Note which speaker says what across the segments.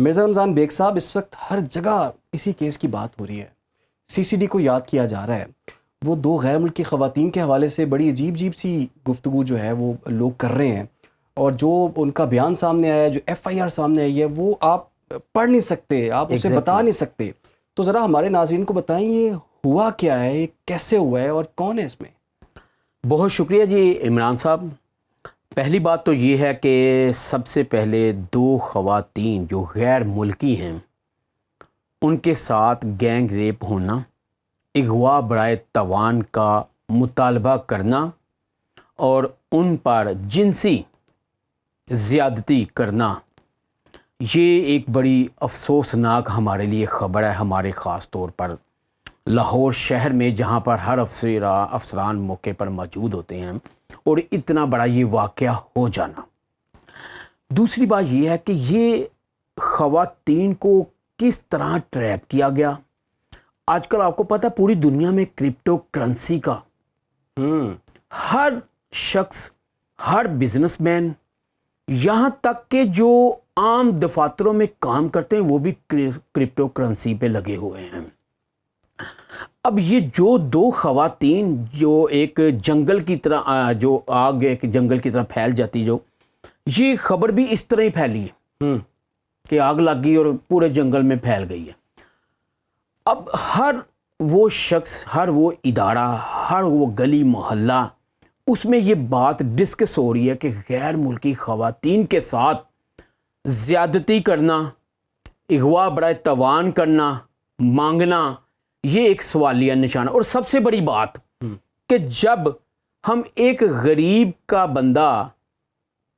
Speaker 1: مرزا رمضان bag صاحب، اس وقت ہر جگہ اسی کیس کی بات ہو رہی ہے، سی سی ڈی کو یاد کیا جا رہا ہے. وہ 2 غیر ملکی خواتین کے حوالے سے بڑی عجیب سی گفتگو جو ہے وہ لوگ کر رہے ہیں، اور جو ان کا بیان سامنے آیا ہے، جو ایف آئی آر سامنے آئی ہے، وہ آپ پڑھ نہیں سکتے، آپ اسے بتا نہیں سکتے. تو ذرا ہمارے ناظرین کو بتائیں یہ ہوا کیا ہے، یہ کیسے ہوا ہے اور کون ہے اس میں؟
Speaker 2: بہت شکریہ جی عمران صاحب. پہلی بات تو یہ ہے کہ سب سے پہلے 2 خواتین جو غیر ملکی ہیں ان کے ساتھ گینگ ریپ ہونا، اغوا برائے تاوان کا مطالبہ کرنا اور ان پر جنسی زیادتی کرنا، یہ ایک بڑی افسوسناک ہمارے لیے خبر ہے، ہمارے خاص طور پر لاہور شہر میں، جہاں پر ہر افسران موقع پر موجود ہوتے ہیں، اور اتنا بڑا یہ واقعہ ہو جانا. دوسری بات یہ ہے کہ یہ خواتین کو کس طرح ٹریپ کیا گیا. آج کل آپ کو پتہ پوری دنیا میں کرپٹو کرنسی کا ہر شخص، ہر بزنس مین، یہاں تک کہ جو عام دفاتروں میں کام کرتے ہیں وہ بھی کرپٹو کرنسی پہ لگے ہوئے ہیں. اب یہ جو 2 خواتین جو ایک جنگل کی طرح، جو آگ ایک جنگل کی طرح پھیل جاتی، جو یہ خبر بھی اس طرح ہی پھیلی ہے کہ آگ لگ گئی اور پورے جنگل میں پھیل گئی ہے. اب ہر وہ شخص، ہر وہ ادارہ، ہر وہ گلی محلہ، اس میں یہ بات ڈسکس ہو رہی ہے کہ غیر ملکی خواتین کے ساتھ زیادتی کرنا، اغوا برائے تاوان کرنا، مانگنا، یہ ایک سوالیہ نشانہ. اور سب سے بڑی بات کہ جب ہم ایک غریب کا بندہ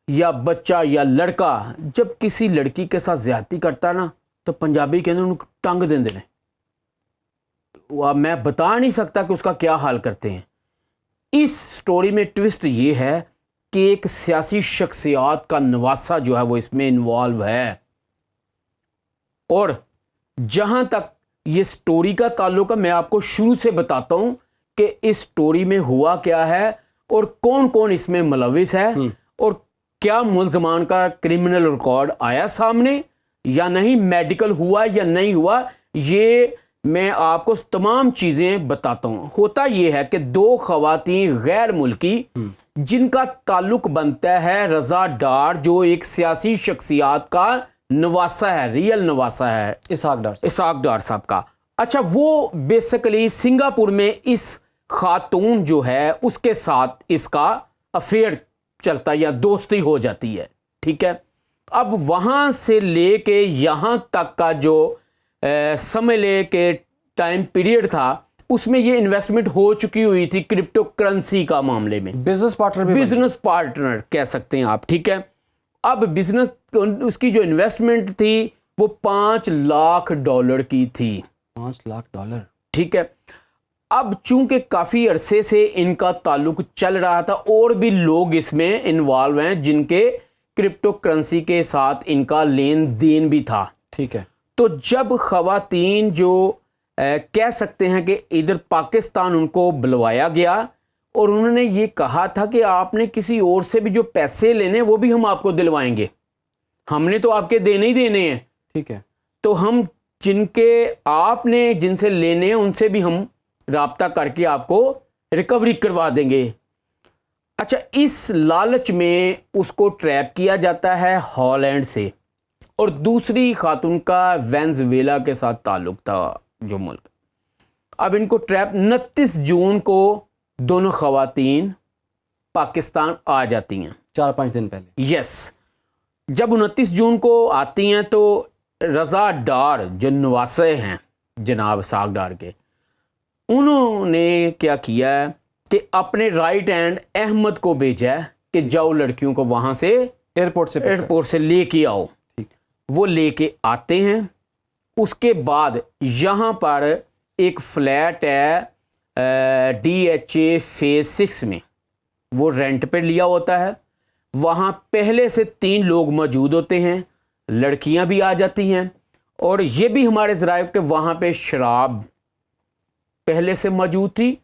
Speaker 2: یا بچہ یا لڑکا جب کسی لڑکی کے ساتھ زیادتی کرتا نا، تو پنجابی کہتے ہیں ان کو ٹنگ دیں دیں. میں بتا نہیں سکتا کہ اس کا کیا حال کرتے ہیں. اس سٹوری میں ٹوسٹ یہ ہے کہ ایک سیاسی شخصیات کا نواسہ جو ہے وہ اس میں انوالو ہے. اور جہاں تک یہ سٹوری کا تعلق ہے، میں آپ کو شروع سے بتاتا ہوں کہ اس سٹوری میں ہوا کیا ہے اور کون کون اس میں ملوث ہے، اور کیا ملزمان کا کرمنل ریکارڈ آیا سامنے یا نہیں، میڈیکل ہوا یا نہیں ہوا، یہ میں آپ کو تمام چیزیں بتاتا ہوں. ہوتا یہ ہے کہ 2 خواتین غیر ملکی جن کا تعلق بنتا ہے رضا ڈار، جو ایک سیاسی شخصیات کا نواسہ ہے، ریئل نواسہ ہے، اسحاق ڈار صاحب کا. اچھا، وہ بیسیکلی سنگاپور میں اس خاتون جو ہے اس کے ساتھ اس کا افیئر چلتا یا دوستی ہو جاتی ہے، ٹھیک ہے. اب وہاں سے لے کے یہاں تک کا جو سمجھ لے کہ ٹائم پیریڈ تھا، اس میں یہ انویسٹمنٹ ہو چکی ہوئی تھی کرپٹو کرنسی کا معاملے میں.
Speaker 1: بزنس
Speaker 2: پارٹنر کہہ سکتے ہیں آپ، ٹھیک ہے. اب بزنس، اس کی جو انویسٹمنٹ تھی وہ $5 لاکھ کی تھی.
Speaker 1: $5 لاکھ،
Speaker 2: ٹھیک ہے. اب چونکہ کافی عرصے سے ان کا تعلق چل رہا تھا، اور بھی لوگ اس میں انوالو ہیں جن کے کرپٹو کرنسی کے ساتھ ان کا لین دین بھی تھا،
Speaker 1: ٹھیک ہے.
Speaker 2: تو جب خواتین جو کہہ سکتے ہیں کہ ادھر پاکستان ان کو بلوایا گیا، اور انہوں نے یہ کہا تھا کہ آپ نے کسی اور سے بھی جو پیسے لینے وہ بھی ہم آپ کو دلوائیں گے، ہم نے تو آپ کے دینے ہی دینے ہیں،
Speaker 1: ٹھیک ہے.
Speaker 2: تو ہم جن کے آپ نے جن سے لینے ہیں ان سے بھی ہم رابطہ کر کے آپ کو ریکوری کروا دیں گے. اچھا، اس لالچ میں اس کو ٹریپ کیا جاتا ہے ہالینڈ سے، اور دوسری خاتون کا وینزویلا کے ساتھ تعلق تھا، جو ملک. اب ان کو ٹریپ 29 جون کو دونوں خواتین پاکستان آ جاتی ہیں،
Speaker 1: 4-5 دن پہلے.
Speaker 2: یس. جب 29 جون کو آتی ہیں تو رضا ڈار جو نواسے ہیں جناب اسحاق ڈار کے، انہوں نے کیا کیا ہے کہ اپنے رائٹ ہینڈ احمد کو بھیجا ہے کہ جاؤ لڑکیوں کو وہاں سے ایئرپورٹ سے لے کے آؤ. وہ لے کے آتے ہیں. اس کے بعد یہاں پر ایک فلیٹ ہے DHA فیز 6 میں، وہ رینٹ پہ لیا ہوتا ہے. وہاں پہلے سے 3 لوگ موجود ہوتے ہیں، لڑکیاں بھی آ جاتی ہیں، اور یہ بھی ہمارے ذرائع کہ وہاں پہ شراب پہلے سے موجود تھی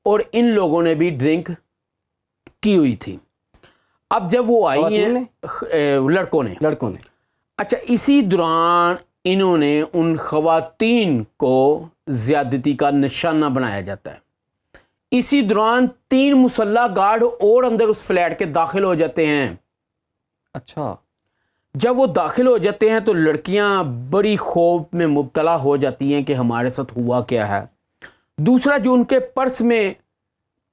Speaker 2: اور ان لوگوں نے بھی ڈرنک کی ہوئی تھی. اب جب وہ آئی ہیں لڑکوں نے، اچھا اسی دوران انہوں نے ان خواتین کو زیادتی کا نشانہ بنایا جاتا ہے. اسی دوران 3 مسلح گارڈ اور اندر اس فلیٹ کے داخل ہو جاتے ہیں.
Speaker 1: اچھا.
Speaker 2: جب وہ داخل ہو جاتے ہیں تو لڑکیاں بڑی خوف میں مبتلا ہو جاتی ہیں کہ ہمارے ساتھ ہوا کیا ہے. دوسرا جو ان کے پرس میں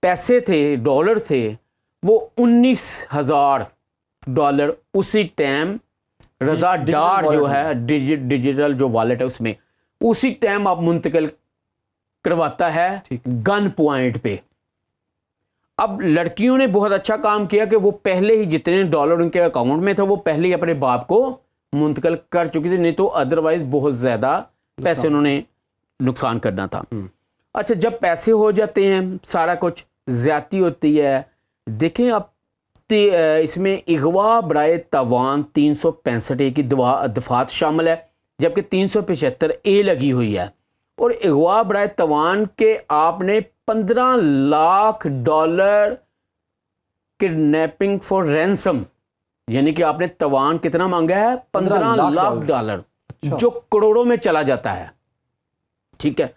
Speaker 2: پیسے تھے، ڈالر تھے، وہ $19,000 اسی ٹائم رضا ڈار جو ہے ڈیجیٹل جو والیٹ ہے اس میں اسی ٹائم آپ منتقل کرواتا ہے گن پوائنٹ پہ. اب لڑکیوں نے بہت اچھا کام کیا کہ وہ پہلے ہی جتنے ڈالر ان کے اکاؤنٹ میں تھا وہ پہلے ہی اپنے باپ کو منتقل کر چکی تھی، نہیں تو ادروائز بہت زیادہ پیسے انہوں نے نقصان کرنا تھا. اچھا جب پیسے ہو جاتے ہیں سارا کچھ زیادتی ہوتی ہے. دیکھیں اب اس میں اغوا برائے تاوان 365 کی دفعات شامل ہے، جبکہ 375 اے لگی ہوئی ہے. اور اغوا برائے تاوان کے آپ نے $15 لاکھ کڈنیپنگ فار رینسم، یعنی کہ آپ نے تاوان کتنا مانگا ہے؟ $15 لاکھ، جو کروڑوں میں چلا جاتا ہے. ٹھیک ہے.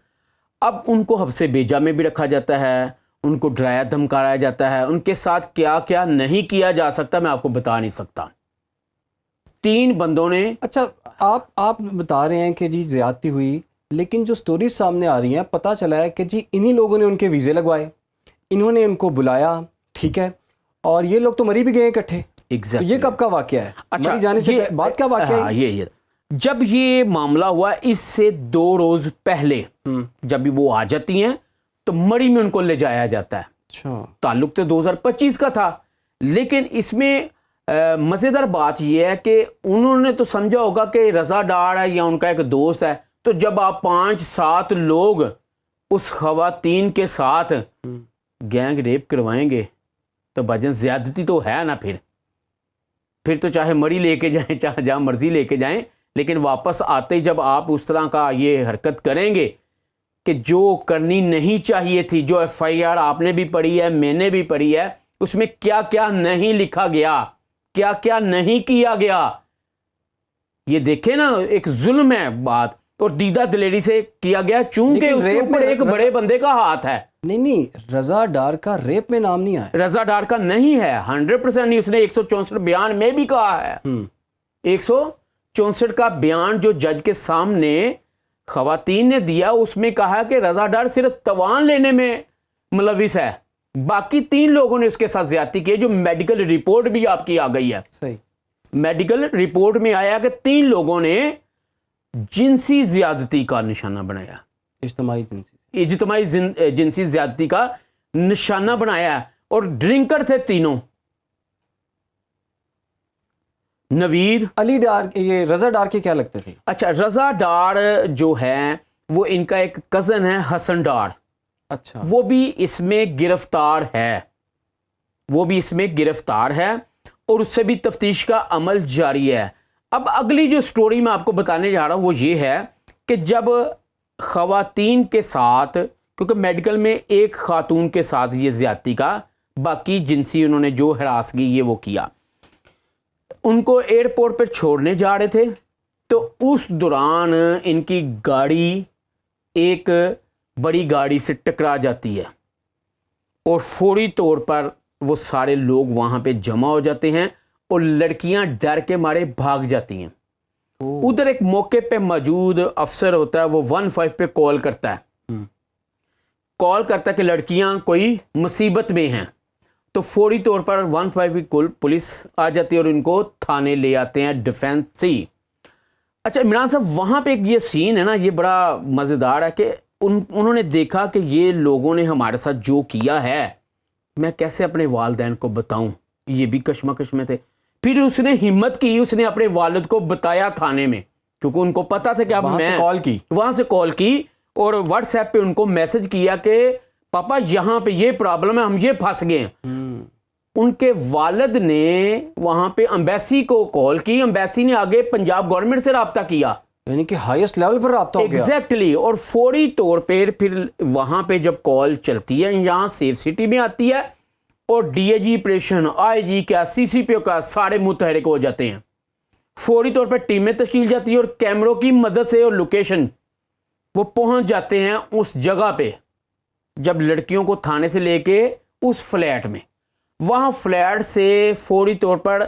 Speaker 2: اب ان کو حبس بیجا میں بھی رکھا جاتا ہے، ان کو ڈرایا دھمکایا جاتا ہے. ان کے ساتھ کیا کیا نہیں کیا جا سکتا میں آپ کو بتا نہیں سکتا. 3 بندوں نے.
Speaker 1: اچھا آپ بتا رہے ہیں کہ جی زیادتی ہوئی، لیکن جو سٹوریز سامنے آ رہی ہیں پتہ چلا ہے کہ جی انہی لوگوں نے ان کے ویزے لگوائے، انہوں نے ان کو بلایا، ٹھیک ہے، اور یہ لوگ تو مری بھی گئے اکٹھے. تو یہ کب کا واقعہ ہے؟
Speaker 2: اچھا
Speaker 1: جانے سے بعد کا واقعہ ہے؟
Speaker 2: یہ جب یہ معاملہ ہوا اس سے 2 روز پہلے جب وہ آ جاتی ہیں تو مری میں ان کو لے جایا جاتا ہے.
Speaker 1: اچھا.
Speaker 2: تعلق تو 2025 کا تھا، لیکن اس میں مزیدار بات یہ ہے کہ انہوں نے تو سمجھا ہوگا کہ رضا ڈار ہے یا ان کا ایک دوست ہے. تو جب آپ 5-7 لوگ اس خواتین کے ساتھ گینگ ریپ کروائیں گے تو بھاجن زیادتی تو ہے نا. پھر تو چاہے مری لے کے جائیں چاہے جہاں مرضی لے کے جائیں، لیکن واپس آتے جب آپ اس طرح کا یہ حرکت کریں گے کہ جو کرنی نہیں چاہیے تھی، جو FIR آپ نے بھی پڑھی ہے میں نے بھی پڑھی ہے، اس میں کیا کیا نہیں لکھا گیا، کیا کیا نہیں کیا گیا. یہ دیکھیں نا، ایک ظلم ہے بات، اور دیدہ دلیری سے کیا گیا چونکہ اس کے اوپر ایک بڑے بندے کا ہاتھ ہے.
Speaker 1: نہیں رضا ڈار کا ریپ میں نام نہیں آیا.
Speaker 2: رضا ڈار کا نہیں ہے 100%. اس نے 164 بیان میں بھی کہا ہے. 164 کا بیان جو جج کے سامنے خواتین نے دیا اس میں کہا کہ رضا ڈار صرف تاوان لینے میں ملوث ہے، باقی 3 لوگوں نے اس کے ساتھ زیادتی کی، جو میڈیکل رپورٹ بھی آپ کی آ گئی ہے.
Speaker 1: صحیح.
Speaker 2: میڈیکل رپورٹ میں آیا کہ 3 لوگوں نے جنسی زیادتی کا نشانہ بنایا، اجتماعی جنسی زیادتی کا نشانہ بنایا، اور ڈرنکر تھے تینوں. نوید
Speaker 1: علی ڈار، یہ رضا ڈار کے کیا لگتے تھے؟
Speaker 2: اچھا رضا ڈار جو ہے وہ ان کا ایک کزن ہے حسن ڈار.
Speaker 1: اچھا.
Speaker 2: وہ بھی اس میں گرفتار ہے، اور اس سے بھی تفتیش کا عمل جاری ہے. اب اگلی جو سٹوری میں آپ کو بتانے جا رہا ہوں وہ یہ ہے کہ جب خواتین کے ساتھ، کیونکہ میڈیکل میں ایک خاتون کے ساتھ یہ زیادتی کا، باقی جنسی انہوں نے جو ہراس کی یہ وہ کیا، ان کو ایئرپورٹ پر چھوڑنے جا رہے تھے تو اس دوران ان کی گاڑی ایک بڑی گاڑی سے ٹکرا جاتی ہے، اور فوری طور پر وہ سارے لوگ وہاں پہ جمع ہو جاتے ہیں اور لڑکیاں ڈر کے مارے بھاگ جاتی ہیں. ادھر ایک موقع پہ موجود افسر ہوتا ہے، وہ 15 پہ کال کرتا ہے کہ لڑکیاں کوئی مصیبت میں ہیں، تو فوری طور پر 15 کی پولیس آ جاتی ہے اور ان کو تھانے لے آتے ہیں ڈیفینس سی. اچھا عمران صاحب وہاں پہ ایک یہ سین ہے نا، یہ بڑا مزیدار ہے کہ انہوں نے دیکھا کہ یہ لوگوں نے ہمارے ساتھ جو کیا ہے میں کیسے اپنے والدین کو بتاؤں، یہ بھی کشمکش میں تھے. پھر اس نے ہمت کی، اس نے اپنے والد کو بتایا تھانے میں، کیونکہ ان کو پتا تھا کہ اب میں وہاں سے کال کی اور واٹس ایپ پہ ان کو میسج کیا کہ پاپا یہاں پہ یہ پرابلم ہے، ہم یہ پھنس گئے ہیں. ان کے والد نے وہاں پہ امبیسی کو کال کی، امبیسی نے آگے پنجاب گورنمنٹ سے رابطہ کیا،
Speaker 1: یعنی کہ ہائیسٹ لیول پر رابطہ ہو گیا.
Speaker 2: ایگزیکٹلی. اور فوری طور پہ پھر وہاں پہ جب کال چلتی ہے، یہاں سیف سٹی میں آتی ہے، اور DIG آپریشن، IG کا، CCPO کا، سارے متحرک ہو جاتے ہیں. فوری طور پر ٹیمیں تشکیل جاتی ہیں اور کیمروں کی مدد سے اور لوکیشن وہ پہنچ جاتے ہیں اس جگہ پہ جب لڑکیوں کو تھانے سے لے کے اس فلیٹ میں. وہاں فلیٹ سے فوری طور پر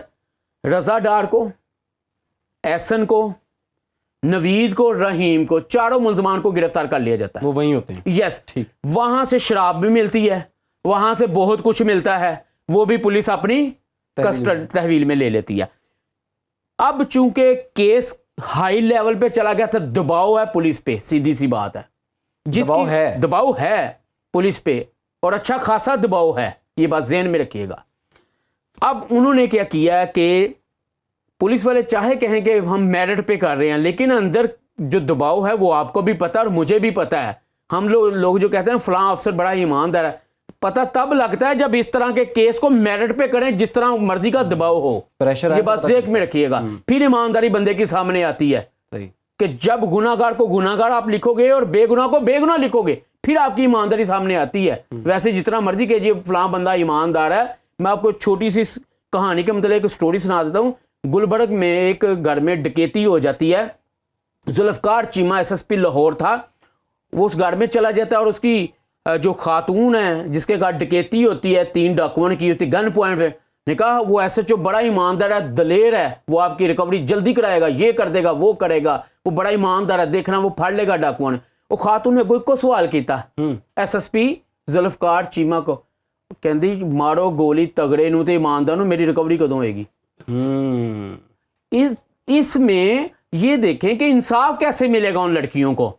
Speaker 2: رضا ڈار کو، احسن کو، نوید کو، رحیم کو، چاروں ملزمان کو گرفتار کر لیا جاتا ہے.
Speaker 1: وہ وہیں ہوتے ہیں.
Speaker 2: یس.
Speaker 1: ٹھیک.
Speaker 2: وہاں سے شراب بھی ملتی ہے، وہاں سے بہت کچھ ملتا ہے، وہ بھی پولیس اپنی تحویل میں لے لیتی ہے. اب چونکہ کیس ہائی لیول پہ چلا گیا تھا، دباؤ ہے پولیس پہ، سیدھی سی بات ہے. دباؤ ہے پولیس پہ اور اچھا خاصا دباؤ ہے، یہ بات ذہن میں رکھیے گا. اب انہوں نے کیا کیا کہ پولیس والے چاہے کہیں کہ ہم میرٹ پہ کر رہے ہیں، لیکن اندر جو دباؤ ہے وہ آپ کو بھی پتا اور مجھے بھی پتا ہے. ہم لوگ جو کہتے ہیں فلاں افسر بڑا ایماندار ہے، پتہ تب لگتا ہے جب اس طرح کے کیس کو میرٹ پہ کریں جس طرح مرضی کا دباؤ ہو. یہ بات ذہن میں رکھیے گا. پھر ایمانداری بندے کی سامنے آتی ہے کہ جب گناہ گار کو گناہ گار آپ لکھو گے اور بے گناہ کو بے گناہ لکھو گے پھر آپ کی ایمانداری سامنے آتی ہے. ویسے جتنا مرضی کہ یہ فلاں بندہ ایماندار ہے، میں آپ کو چھوٹی سی کہانی کے متعلق ایک سٹوری سنا دیتا ہوں. گلبرگ میں ایک گھر میں ڈکیتی ہو جاتی ہے. ذوالفقار چیمہ SSP لاہور تھا، وہ اس گھر میں چلا جاتا ہے اور اس کی جو خاتون ہے جس کے گھر ڈکیتی ہوتی ہے، 3 ڈاکوؤں کی ہوتی ہے، گن پوائنٹ پہ نے کہا وہ SHO بڑا ایماندار ہے، دلیر ہے، وہ آپ کی ریکوری جلدی کرائے گا، یہ کر دے گا، وہ کرے گا، وہ بڑا ایماندار ہے، دیکھنا وہ پھڑ لے گا ڈاکوؤں نے. وہ خاتون نے کو سوال کیتا SSP ذوالفقار چیمہ کو، کہندی مارو گولی تگڑے نو تے ایماندار نو، میری ریکوری کدوں ہوئے گی. اس میں یہ دیکھیں کہ انصاف کیسے ملے گا ان لڑکیوں کو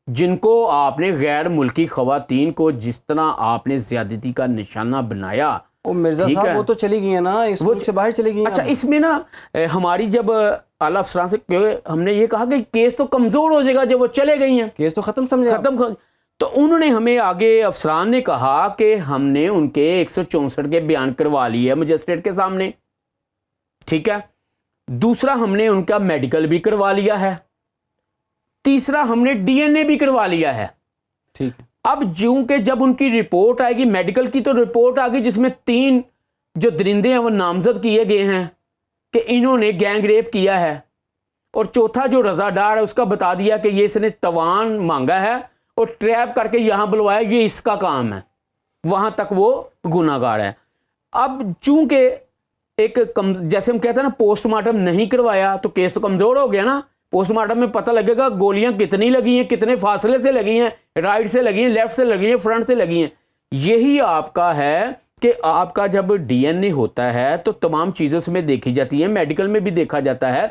Speaker 2: جن کو آپ نے غیر ملکی خواتین کو جس طرح آپ نے زیادتی کا نشانہ بنایا.
Speaker 1: مرزا صاحب وہ تو چلی گئی ہیں نا، اس ملک سے باہر چلی گئی ہیں.
Speaker 2: اچھا اس میں نا ہماری جب اعلیٰ افسران سے ہم نے یہ کہا کہ کیس تو کمزور ہو جائے گا جب وہ چلے گئی ہیں،
Speaker 1: کیس تو ختم سمجھا
Speaker 2: تو انہوں نے ہمیں آگے افسران نے کہا کہ ہم نے ان کے 164 کے بیان کروا لیے مجسٹریٹ کے سامنے. ٹھیک ہے. دوسرا ہم نے ان کا میڈیکل بھی کروا لیا ہے. تیسرا ہم نے DNA بھی کروا لیا ہے.
Speaker 1: ٹھیک ہے.
Speaker 2: اب چونکہ جب ان کی رپورٹ آئے گی میڈیکل کی تو رپورٹ آ گئی جس میں 3 جو درندے ہیں وہ نامزد کیے گئے ہیں کہ انہوں نے گینگ ریپ کیا ہے، اور چوتھا جو رضا ڈار ہے اس کا بتا دیا کہ یہ اس نے توان مانگا ہے اور ٹریپ کر کے یہاں بلوایا، یہ اس کا کام ہے، وہاں تک وہ گناہ گار ہے. اب چونکہ ایک جیسے ہم کہتے ہیں نا پوسٹ مارٹم نہیں کروایا تو کیس تو کمزور ہو گیا نا. پوسٹ مارٹم میں پتہ لگے گا گولیاں کتنی لگی ہیں، کتنے فاصلے سے لگی ہیں، رائٹ سے لگی ہیں، لیفٹ سے لگی ہیں، فرنٹ سے لگی ہیں. یہی آپ کا ہے کہ آپ کا جب DNA ہوتا ہے تو تمام چیزوں سے میں دیکھی جاتی ہے، میڈیکل میں بھی دیکھا جاتا ہے.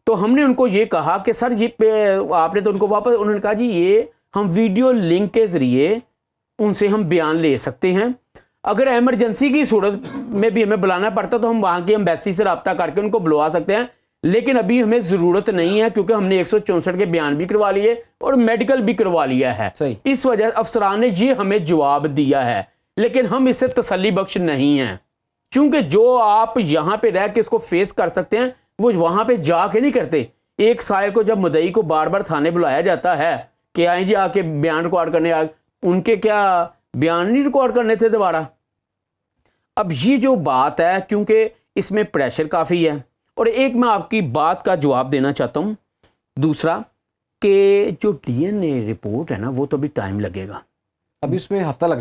Speaker 2: تو ہم نے ان کو یہ کہا کہ سر یہ آپ نے تو ان کو واپس، انہوں نے کہا جی یہ ہم ویڈیو لنک کے ذریعے ان سے ہم بیان لے سکتے ہیں، اگر ایمرجنسی کی صورت میں بھی ہمیں بلانا پڑتا تو ہم وہاں کی ایمبیسی سے رابطہ کر کے ان کو بلوا سکتے ہیں، لیکن ابھی ہمیں ضرورت نہیں ہے کیونکہ ہم نے 164 کے بیان بھی کروا لیے اور میڈیکل بھی کروا لیا ہے. اس وجہ افسران نے یہ ہمیں جواب دیا ہے، لیکن ہم اس سے تسلی بخش نہیں ہیں چونکہ جو آپ یہاں پہ رہ کے اس کو فیس کر سکتے ہیں وہ وہاں پہ جا کے نہیں کرتے. ایک سائل کو جب مدعی کو بار بار تھانے بلایا جاتا ہے کہ آئیں جی آ کے بیان ریکارڈ کرنے، ان کے کیا بیان نہیں ریکارڈ کرنے تھے دوبارہ. اب یہ جو بات ہے کیونکہ اس میں پریشر کافی ہے، اور ایک میں آپ کی بات کا جواب دینا چاہتا ہوں. دوسرا کہ جو DNA رپورٹ ہے نا وہ تو بھی ٹائم لگے گا،
Speaker 1: ابھی اس میں ہفتہ لگ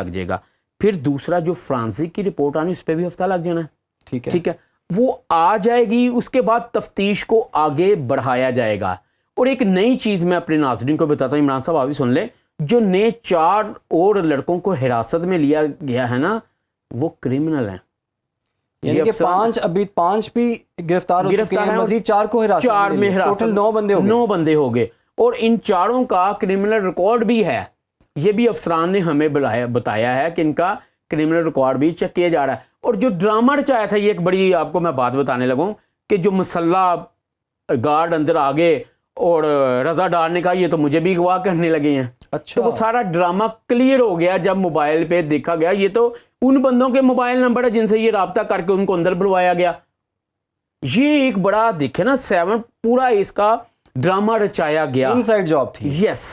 Speaker 1: جائے گا.
Speaker 2: پھر دوسرا جو فرانسک کی رپورٹ آنی اس پہ بھی ہفتہ لگ جانا ہے. ٹھیک ہے، وہ آ جائے گی، اس کے بعد تفتیش کو آگے بڑھایا جائے گا. اور ایک نئی چیز میں اپنے ناظرین کو بتاتا ہوں، عمران صاحب آپ بھی سن لیں، جو نئے 4 اور لڑکوں کو حراست میں لیا گیا ہے نا وہ کرمنل ہیں.
Speaker 1: یعنی کہ 5 بھی گرفتار ہو چکے ہیں، مزید 4 کو حراست میں، ٹوٹل 9
Speaker 2: بندے ہو گئے، اور ان 4 کا کرمنل ریکارڈ بھی ہے. یہ بھی افسران نے ہمیں بتایا ہے کہ ان کا کرمنل ریکارڈ بھی چیک کیا جا رہا ہے. اور جو ڈرامہ رچایا تھا، یہ ایک بڑی آپ کو میں بات بتانے لگوں کہ جو مسلح گارڈ اندر آگے اور رضا ڈار نے کہا یہ تو مجھے بھی اغوا کرنے لگے ہیں.
Speaker 1: اچھا،
Speaker 2: تو وہ سارا ڈرامہ کلیئر ہو گیا جب موبائل پہ دیکھا گیا یہ تو ان بندوں کے موبائل نمبر ہے جن سے یہ رابطہ کر کے ان کو اندر بلوایا گیا. یہ ایک بڑا دیکھے نا 7 پورا اس کا ڈرامہ رچایا گیا،
Speaker 1: انسائیڈ جاب تھی.
Speaker 2: یس.